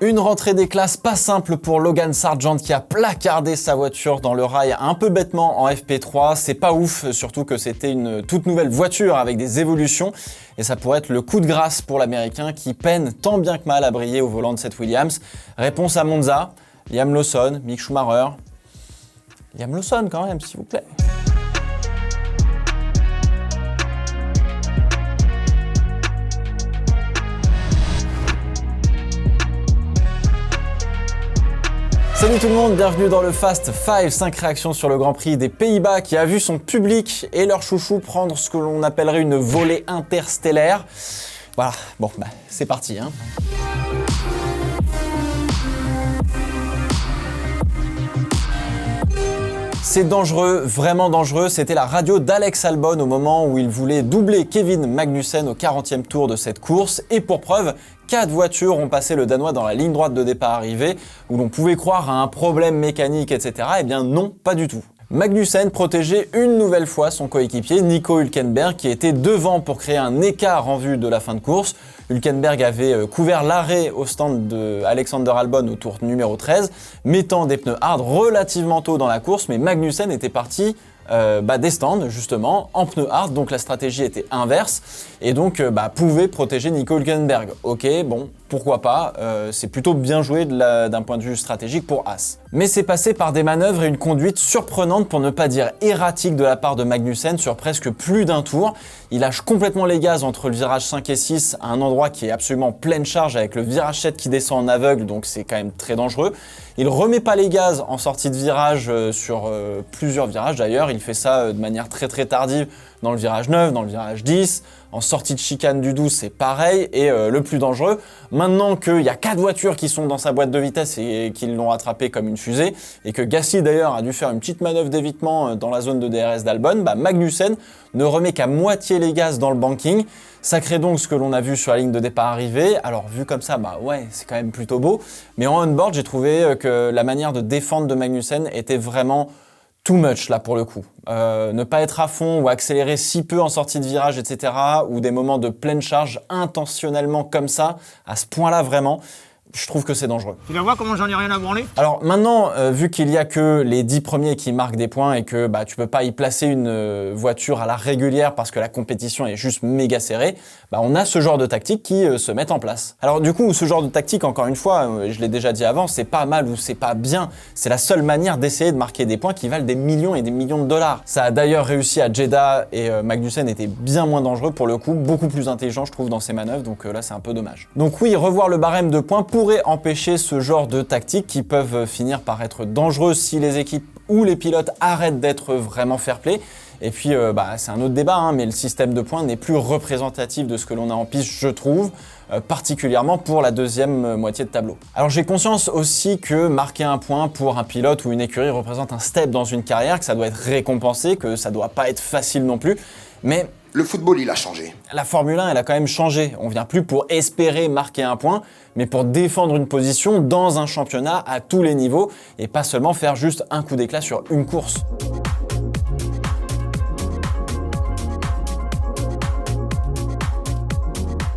Une rentrée des classes pas simple pour Logan Sargent qui a placardé sa voiture dans le rail un peu bêtement en FP3. C'est pas ouf, surtout que c'était une toute nouvelle voiture avec des évolutions et ça pourrait être le coup de grâce pour l'Américain qui peine tant bien que mal à briller au volant de cette Williams. Réponse à Monza, Liam Lawson, Mick Schumacher. Liam Lawson quand même, s'il vous plaît. Salut tout le monde, bienvenue dans le Fast 5, 5 réactions sur le Grand Prix des Pays-Bas qui a vu son public et leurs chouchous prendre ce que l'on appellerait une volée interstellaire. Voilà, bon, c'est parti. C'est dangereux, vraiment dangereux, c'était la radio d'Alex Albon au moment où il voulait doubler Kevin Magnussen au 40e tour de cette course. Et pour preuve, 4 voitures ont passé le Danois dans la ligne droite de départ arrivée, où l'on pouvait croire à un problème mécanique, etc. Eh bien non, pas du tout. Magnussen protégeait une nouvelle fois son coéquipier Nico Hülkenberg qui était devant pour créer un écart en vue de la fin de course. Hülkenberg avait couvert l'arrêt au stand de Alexander Albon au tour numéro 13, mettant des pneus hard relativement tôt dans la course, mais Magnussen était parti des stands justement en pneus hard, donc la stratégie était inverse et donc pouvait protéger Nico Hülkenberg. Ok, bon, pourquoi pas, c'est plutôt bien joué d'un point de vue stratégique pour Haas. Mais c'est passé par des manœuvres et une conduite surprenante pour ne pas dire erratique de la part de Magnussen sur presque plus d'un tour. Il lâche complètement les gaz entre le virage 5 et 6 à un endroit qui est absolument pleine charge avec le virage 7 qui descend en aveugle, donc c'est quand même très dangereux. Il remet pas les gaz en sortie de virage sur plusieurs virages d'ailleurs, il fait ça de manière très tardive dans le virage 9, dans le virage 10, en sortie de chicane du 12 c'est pareil, et le plus dangereux, maintenant qu'il y a 4 voitures qui sont dans sa boîte de vitesse et qui l'ont rattrapé comme une fusée, et que Gasly d'ailleurs a dû faire une petite manœuvre d'évitement dans la zone de DRS d'Albon, Magnussen ne remet qu'à moitié les gaz dans le banking. Ça crée donc ce que l'on a vu sur la ligne de départ arrivée. Alors vu comme ça, ouais, c'est quand même plutôt beau. Mais en on-board, j'ai trouvé que la manière de défendre de Magnussen était vraiment too much là pour le coup. Ne pas être à fond ou accélérer si peu en sortie de virage, etc. Ou des moments de pleine charge intentionnellement comme ça, à ce point-là vraiment. Je trouve que c'est dangereux. Tu vas voir comment j'en ai rien à branler. Alors maintenant, vu qu'il y a que les 10 premiers qui marquent des points et que tu peux pas y placer une voiture à la régulière parce que la compétition est juste méga serrée, on a ce genre de tactique qui se met en place. Alors du coup, ce genre de tactique, encore une fois, je l'ai déjà dit avant, c'est pas mal ou c'est pas bien. C'est la seule manière d'essayer de marquer des points qui valent des millions et des millions de dollars. Ça a d'ailleurs réussi à Jeddah et Magnussen était bien moins dangereux pour le coup, beaucoup plus intelligent je trouve dans ses manœuvres, donc là c'est un peu dommage. Donc oui, revoir le barème de points pourrait empêcher ce genre de tactiques qui peuvent finir par être dangereuses si les équipes ou les pilotes arrêtent d'être vraiment fair-play. Et puis c'est un autre débat, mais le système de points n'est plus représentatif de ce que l'on a en piste, je trouve, particulièrement pour la deuxième moitié de tableau. Alors j'ai conscience aussi que marquer un point pour un pilote ou une écurie représente un step dans une carrière, que ça doit être récompensé, que ça doit pas être facile non plus, mais le football, il a changé. La Formule 1, elle a quand même changé. On vient plus pour espérer marquer un point, mais pour défendre une position dans un championnat à tous les niveaux et pas seulement faire juste un coup d'éclat sur une course.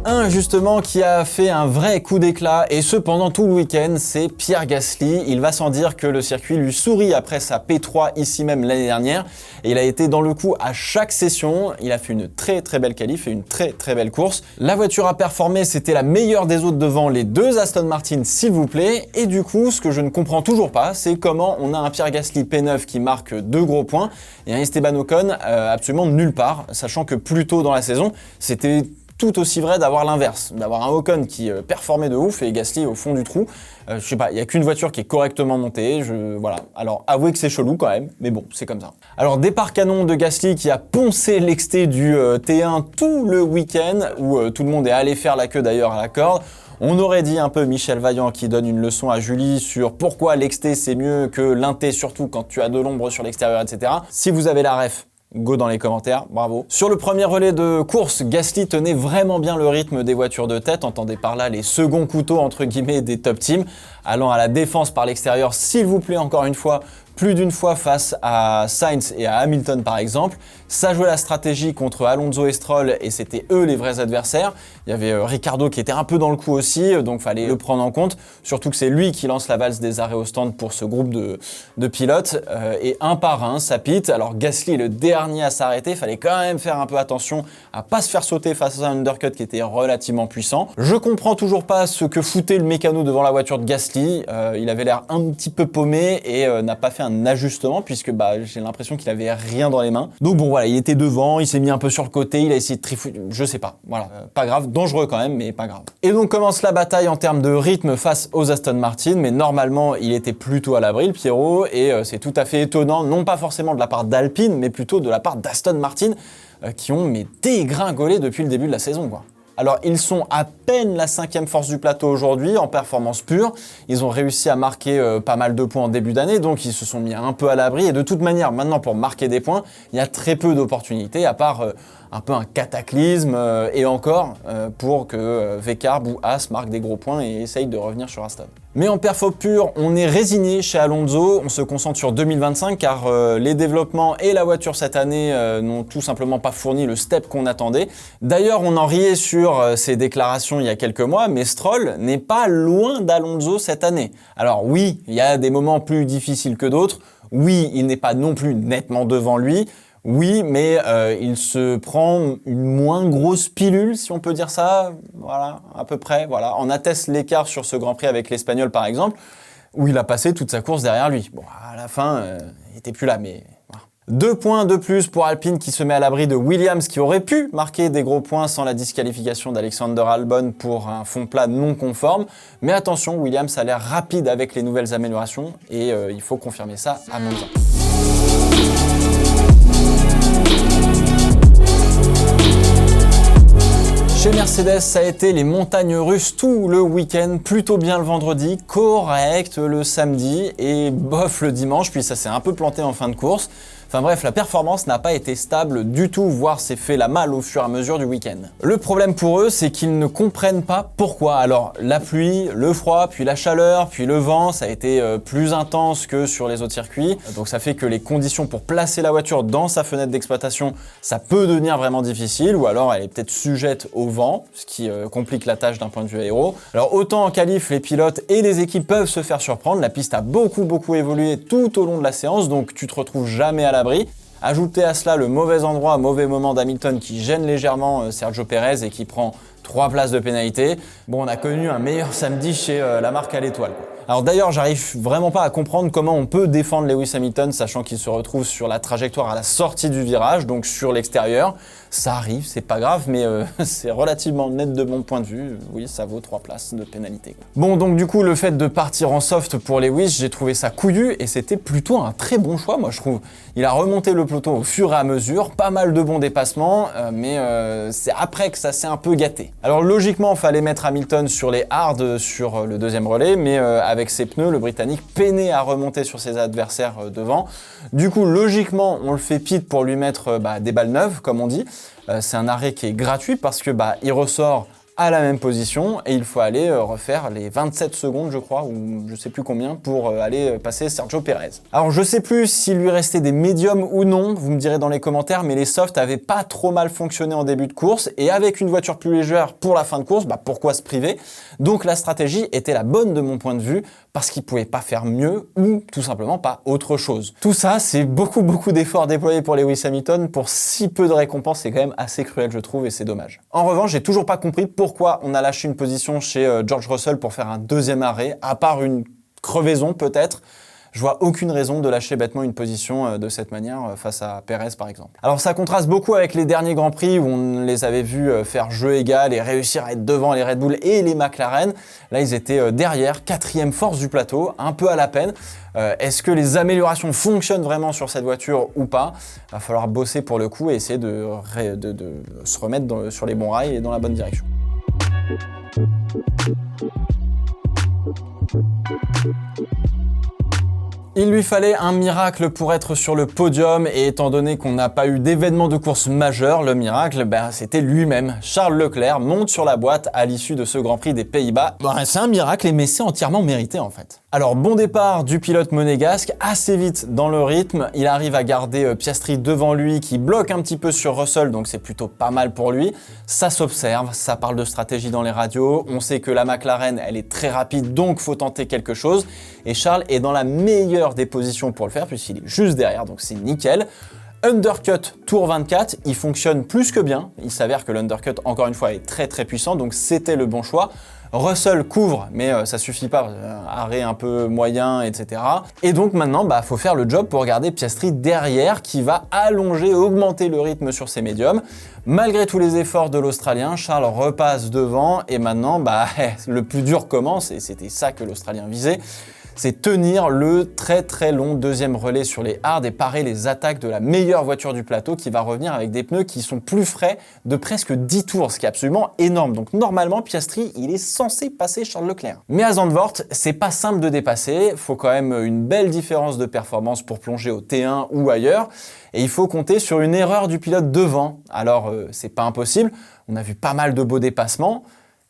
Un justement qui a fait un vrai coup d'éclat et ce pendant tout le week-end, c'est Pierre Gasly. Il va sans dire que le circuit lui sourit après sa P3 ici même l'année dernière et il a été dans le coup à chaque session. Il a fait une très belle qualif et une très belle course. La voiture a performé, c'était la meilleure des autres devant les 2 Aston Martin s'il vous plaît. Et du coup, ce que je ne comprends toujours pas, c'est comment on a un Pierre Gasly P9 qui marque 2 gros points et un Esteban Ocon absolument nulle part, sachant que plus tôt dans la saison, c'était tout aussi vrai d'avoir l'inverse, d'avoir un Ocon qui performait de ouf et Gasly au fond du trou. Je sais pas, il y a qu'une voiture qui est correctement montée, voilà. Alors avouez que c'est chelou quand même, mais bon, c'est comme ça. Alors départ canon de Gasly qui a poncé l'exté du T1 tout le week-end, où tout le monde est allé faire la queue d'ailleurs à la corde. On aurait dit un peu Michel Vaillant qui donne une leçon à Julie sur pourquoi l'exté c'est mieux que l'inté, surtout quand tu as de l'ombre sur l'extérieur, etc. Si vous avez la ref, go dans les commentaires, bravo. Sur le premier relais de course, Gasly tenait vraiment bien le rythme des voitures de tête, entendez par là les seconds couteaux entre guillemets des top teams, allant à la défense par l'extérieur, s'il vous plaît encore une fois, plus d'une fois face à Sainz et à Hamilton par exemple. Ça jouait la stratégie contre Alonso et Stroll et c'était eux les vrais adversaires. Il y avait Ricciardo qui était un peu dans le coup aussi, donc fallait le prendre en compte. Surtout que c'est lui qui lance la valse des arrêts au stand pour ce groupe de pilotes. Et un par un, ça pite. Alors Gasly est le dernier à s'arrêter, il fallait quand même faire un peu attention à pas se faire sauter face à un undercut qui était relativement puissant. Je comprends toujours pas ce que foutait le mécano devant la voiture de Gasly. Il avait l'air un petit peu paumé et n'a pas fait un ajustement puisque j'ai l'impression qu'il avait rien dans les mains. Donc bon voilà, il était devant, il s'est mis un peu sur le côté, il a essayé de trifouiller, je sais pas. Voilà, pas grave, dangereux quand même, mais pas grave. Et donc commence la bataille en termes de rythme face aux Aston Martin, mais normalement il était plutôt à l'abri le Pierrot et c'est tout à fait étonnant, non pas forcément de la part d'Alpine, mais plutôt de la part d'Aston Martin qui ont dégringolé depuis le début de la saison quoi. Alors ils sont à peine la 5e force du plateau aujourd'hui en performance pure. Ils ont réussi à marquer pas mal de points en début d'année, donc ils se sont mis un peu à l'abri. Et de toute manière, maintenant pour marquer des points, il y a très peu d'opportunités, à part un peu un cataclysme et encore pour que Wecarb ou Haas marquent des gros points et essayent de revenir sur Aston. Mais en perfo pur, on est résigné chez Alonso, on se concentre sur 2025 car les développements et la voiture cette année n'ont tout simplement pas fourni le step qu'on attendait. D'ailleurs, on en riait sur ses déclarations il y a quelques mois, mais Stroll n'est pas loin d'Alonso cette année. Alors oui, il y a des moments plus difficiles que d'autres, oui, il n'est pas non plus nettement devant lui, oui, mais il se prend une moins grosse pilule, si on peut dire ça, voilà, à peu près, voilà. On atteste l'écart sur ce Grand Prix avec l'Espagnol, par exemple, où il a passé toute sa course derrière lui. Bon, à la fin, il était plus là, mais voilà. 2 points de plus pour Alpine qui se met à l'abri de Williams, qui aurait pu marquer des gros points sans la disqualification d'Alexander Albon pour un fond plat non conforme. Mais attention, Williams a l'air rapide avec les nouvelles améliorations et il faut confirmer ça à Monza. Chez Mercedes, ça a été les montagnes russes tout le week-end, plutôt bien le vendredi, correct le samedi et bof le dimanche, puis ça s'est un peu planté en fin de course. Enfin bref, la performance n'a pas été stable du tout, voire s'est fait la malle au fur et à mesure du week-end. Le problème pour eux, c'est qu'ils ne comprennent pas pourquoi. Alors la pluie, le froid, puis la chaleur, puis le vent, ça a été plus intense que sur les autres circuits. Donc ça fait que les conditions pour placer la voiture dans sa fenêtre d'exploitation, ça peut devenir vraiment difficile, ou alors elle est peut-être sujette au vent, ce qui complique la tâche d'un point de vue aéro. Alors autant en qualif, les pilotes et les équipes peuvent se faire surprendre, la piste a beaucoup évolué tout au long de la séance, donc tu te retrouves jamais à l'abri. Ajoutez à cela le mauvais endroit, mauvais moment d'Hamilton qui gêne légèrement Sergio Pérez et qui prend 3 places de pénalité. Bon, on a connu un meilleur samedi chez la marque à l'étoile. Alors d'ailleurs, j'arrive vraiment pas à comprendre comment on peut défendre Lewis Hamilton sachant qu'il se retrouve sur la trajectoire à la sortie du virage, donc sur l'extérieur. Ça arrive, c'est pas grave, mais c'est relativement net de mon point de vue. Oui, ça vaut 3 places de pénalité. Bon, donc du coup, le fait de partir en soft pour Lewis, j'ai trouvé ça couillu et c'était plutôt un très bon choix, moi je trouve. Il a remonté le peloton au fur et à mesure, pas mal de bons dépassements, mais c'est après que ça s'est un peu gâté. Alors logiquement, il fallait mettre Hamilton sur les hards sur le deuxième relais, mais avec ses pneus, le Britannique peinait à remonter sur ses adversaires devant. Du coup, logiquement, on le fait pit pour lui mettre des balles neuves, comme on dit. C'est un arrêt qui est gratuit parce que il ressort à la même position et il faut aller refaire les 27 secondes je crois ou je sais plus combien pour aller passer Sergio Pérez. Alors je sais plus s'il lui restait des médiums ou non, vous me direz dans les commentaires, mais les softs avaient pas trop mal fonctionné en début de course et avec une voiture plus légère pour la fin de course, pourquoi se priver? Donc la stratégie était la bonne de mon point de vue parce qu'il pouvait pas faire mieux ou tout simplement pas autre chose. Tout ça, c'est beaucoup d'efforts déployés pour Lewis Hamilton pour si peu de récompenses, c'est quand même assez cruel je trouve et c'est dommage. En revanche, j'ai toujours pas compris pourquoi on a lâché une position chez George Russell pour faire un deuxième arrêt, à part une crevaison peut-être. Je vois aucune raison de lâcher bêtement une position de cette manière face à Pérez par exemple. Alors ça contraste beaucoup avec les derniers Grands Prix où on les avait vus faire jeu égal et réussir à être devant les Red Bull et les McLaren. Là ils étaient derrière, 4e force du plateau, un peu à la peine. Est-ce que les améliorations fonctionnent vraiment sur cette voiture ou pas? Il va falloir bosser pour le coup et essayer de se remettre sur les bons rails et dans la bonne direction. Il lui fallait un miracle pour être sur le podium et étant donné qu'on n'a pas eu d'événement de course majeur, le miracle, c'était lui-même. Charles Leclerc monte sur la boîte à l'issue de ce Grand Prix des Pays-Bas. C'est un miracle mais c'est entièrement mérité en fait. Alors bon départ du pilote monégasque, assez vite dans le rythme, il arrive à garder Piastri devant lui qui bloque un petit peu sur Russell, donc c'est plutôt pas mal pour lui. Ça s'observe, ça parle de stratégie dans les radios, on sait que la McLaren elle est très rapide donc faut tenter quelque chose et Charles est dans la meilleure des positions pour le faire puisqu'il est juste derrière donc c'est nickel. Undercut tour 24, il fonctionne plus que bien, il s'avère que l'undercut encore une fois est très puissant donc c'était le bon choix. Russell couvre, mais ça suffit pas, arrêt un peu moyen, etc. Et donc maintenant, faut faire le job pour garder Piastri derrière, qui va allonger, augmenter le rythme sur ses médiums. Malgré tous les efforts de l'Australien, Charles repasse devant, et maintenant, le plus dur commence, et c'était ça que l'Australien visait. C'est tenir le très long deuxième relais sur les hards et parer les attaques de la meilleure voiture du plateau qui va revenir avec des pneus qui sont plus frais de presque 10 tours, ce qui est absolument énorme. Donc normalement, Piastri, il est censé passer Charles Leclerc. Mais à Zandvoort, c'est pas simple de dépasser, faut quand même une belle différence de performance pour plonger au T1 ou ailleurs, et il faut compter sur une erreur du pilote devant. Alors c'est pas impossible, on a vu pas mal de beaux dépassements,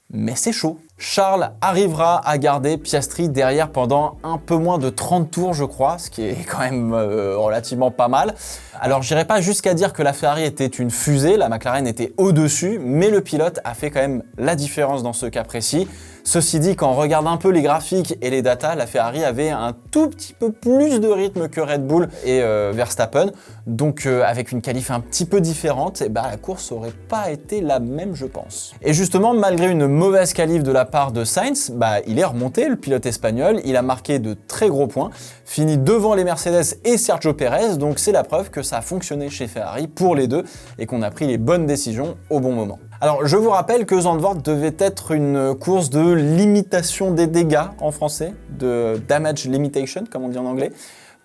mais c'est chaud. Charles arrivera à garder Piastri derrière pendant un peu moins de 30 tours, je crois, ce qui est quand même relativement pas mal. Alors, j'irai pas jusqu'à dire que la Ferrari était une fusée, la McLaren était au-dessus, mais le pilote a fait quand même la différence dans ce cas précis. Ceci dit, quand on regarde un peu les graphiques et les datas, la Ferrari avait un tout petit peu plus de rythme que Red Bull et Verstappen. Donc avec une qualif un petit peu différente, la course aurait pas été la même, je pense. Et justement, malgré une mauvaise qualif de la part de Sainz, il est remonté, le pilote espagnol. Il a marqué de très gros points, fini devant les Mercedes et Sergio Pérez. Donc c'est la preuve que ça a fonctionné chez Ferrari pour les deux et qu'on a pris les bonnes décisions au bon moment. Alors, je vous rappelle que Zandvoort devait être une course de limitation des dégâts en français, de damage limitation, comme on dit en anglais,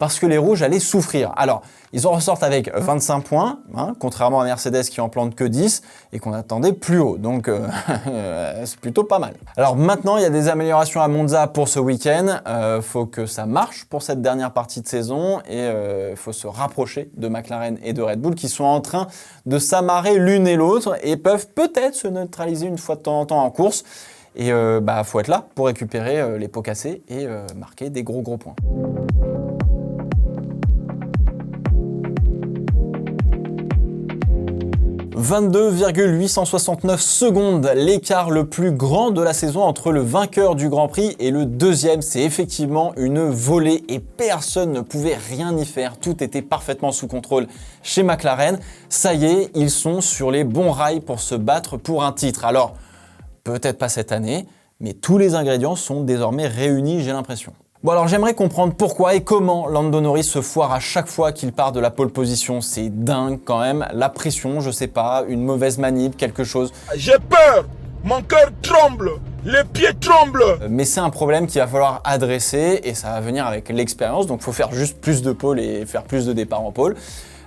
parce que les rouges allaient souffrir. Alors, ils en ressortent avec 25 points, contrairement à Mercedes qui en plante que 10 et qu'on attendait plus haut. Donc, c'est plutôt pas mal. Alors maintenant, il y a des améliorations à Monza pour ce week-end. Faut que ça marche pour cette dernière partie de saison et faut se rapprocher de McLaren et de Red Bull qui sont en train de s'amarrer l'une et l'autre et peuvent peut-être se neutraliser une fois de temps en temps en course. Et faut être là pour récupérer les pots cassés et marquer des gros points. 22,869 secondes, l'écart le plus grand de la saison entre le vainqueur du Grand Prix et le deuxième. C'est effectivement une volée et personne ne pouvait rien y faire. Tout était parfaitement sous contrôle chez McLaren. Ça y est, ils sont sur les bons rails pour se battre pour un titre. Alors, peut-être pas cette année, mais tous les ingrédients sont désormais réunis, j'ai l'impression. Bon alors j'aimerais comprendre pourquoi et comment Lando Norris se foire à chaque fois qu'il part de la pole position. C'est dingue quand même, la pression, je sais pas, une mauvaise manip, quelque chose. J'ai peur, mon cœur tremble, les pieds tremblent. Mais c'est un problème qu'il va falloir adresser et ça va venir avec l'expérience, donc il faut faire juste plus de pole et faire plus de départs en pole.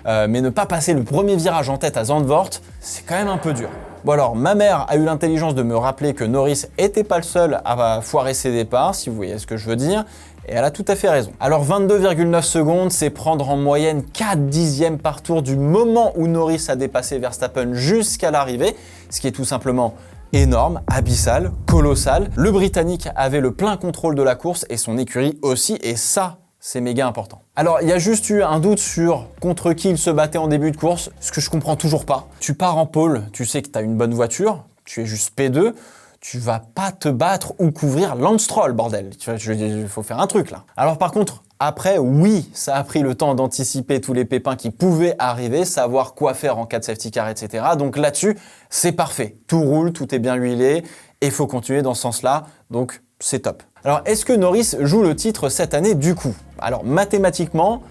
Mais ne pas passer le premier virage en tête à Zandvoort, c'est quand même un peu dur. Bon alors, ma mère a eu l'intelligence de me rappeler que Norris était pas le seul à foirer ses départs, si vous voyez ce que je veux dire, et elle a tout à fait raison. Alors 22,9 secondes, c'est prendre en moyenne 4 dixièmes par tour du moment où Norris a dépassé Verstappen jusqu'à l'arrivée, ce qui est tout simplement énorme, abyssal, colossal. Le Britannique avait le plein contrôle de la course et son écurie aussi, et ça, c'est méga important. Alors, il y a juste eu un doute sur contre qui il se battait en début de course, ce que je comprends toujours pas. Tu pars en pole, tu sais que tu as une bonne voiture, tu es juste P2, tu vas pas te battre ou couvrir Lance Stroll, bordel. Il faut faire un truc là. Alors par contre, après, oui, ça a pris le temps d'anticiper tous les pépins qui pouvaient arriver, savoir quoi faire en cas de safety car, etc. Donc là-dessus, c'est parfait. Tout roule, tout est bien huilé et il faut continuer dans ce sens-là. Donc, c'est top. Alors, est-ce que Norris joue le titre cette année du coup? Alors, mathématiquement,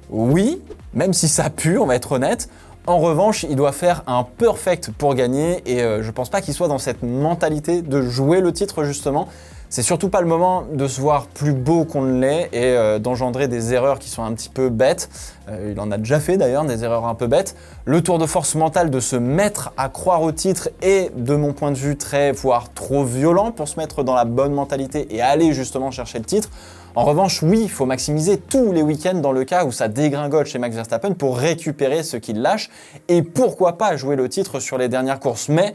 oui, même si ça pue, on va être honnête. En revanche, il doit faire un perfect pour gagner et je pense pas qu'il soit dans cette mentalité de jouer le titre justement. C'est surtout pas le moment de se voir plus beau qu'on ne l'est et d'engendrer des erreurs qui sont un petit peu bêtes. Il en a déjà fait d'ailleurs, des erreurs un peu bêtes. Le tour de force mentale de se mettre à croire au titre est, de mon point de vue, voire trop violent pour se mettre dans la bonne mentalité et aller justement chercher le titre. En revanche, oui, il faut maximiser tous les week-ends dans le cas où ça dégringole chez Max Verstappen pour récupérer ce qu'il lâche et pourquoi pas jouer le titre sur les dernières courses. Mais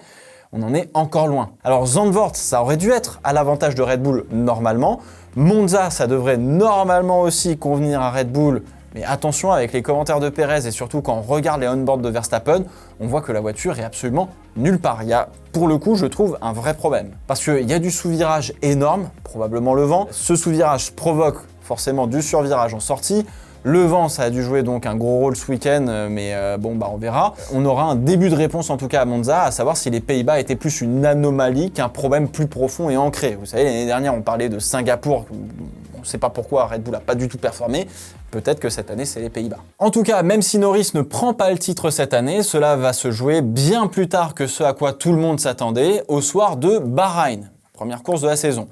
on en est encore loin. Alors Zandvoort, ça aurait dû être à l'avantage de Red Bull normalement. Monza, ça devrait normalement aussi convenir à Red Bull. Mais attention, avec les commentaires de Pérez et surtout quand on regarde les on-board de Verstappen, on voit que la voiture est absolument nulle part. Il y a, pour le coup, je trouve, un vrai problème. Parce qu'il y a du sous-virage énorme, probablement le vent. Ce sous-virage provoque forcément du survirage en sortie. Le vent, ça a dû jouer donc un gros rôle ce week-end, mais on verra. On aura un début de réponse en tout cas à Monza, à savoir si les Pays-Bas étaient plus une anomalie qu'un problème plus profond et ancré. Vous savez, l'année dernière, on parlait de Singapour. On ne sait pas pourquoi Red Bull n'a pas du tout performé. Peut-être que cette année, c'est les Pays-Bas. En tout cas, même si Norris ne prend pas le titre cette année, cela va se jouer bien plus tard que ce à quoi tout le monde s'attendait, au soir de Bahreïn, première course de la saison.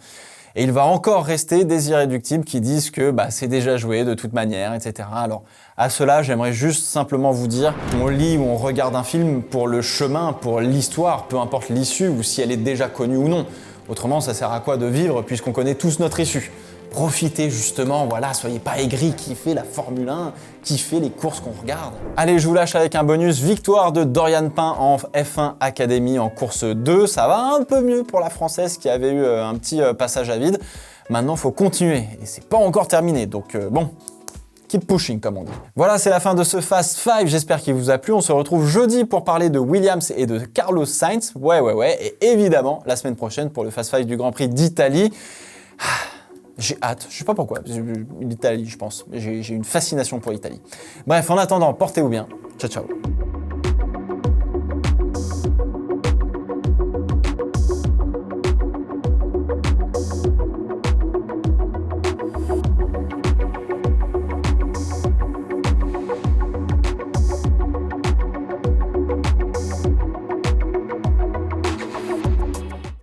Et il va encore rester des irréductibles qui disent que c'est déjà joué de toute manière, etc. Alors, à cela, j'aimerais juste simplement vous dire qu'on lit ou on regarde un film pour le chemin, pour l'histoire, peu importe l'issue ou si elle est déjà connue ou non. Autrement, ça sert à quoi de vivre puisqu'on connaît tous notre issue? Profitez justement, voilà, soyez pas aigris, kiffez la Formule 1, kiffez les courses qu'on regarde. Allez, je vous lâche avec un bonus, victoire de Dorian Pain en F1 Academy en course 2. Ça va un peu mieux pour la Française qui avait eu un petit passage à vide. Maintenant, il faut continuer et c'est pas encore terminé, donc keep pushing comme on dit. Voilà, c'est la fin de ce Fast 5, j'espère qu'il vous a plu. On se retrouve jeudi pour parler de Williams et de Carlos Sainz. Ouais, et évidemment, la semaine prochaine pour le Fast 5 du Grand Prix d'Italie. J'ai hâte, je sais pas pourquoi, l'Italie je pense, j'ai une fascination pour l'Italie. Bref, en attendant, portez-vous bien, ciao ciao.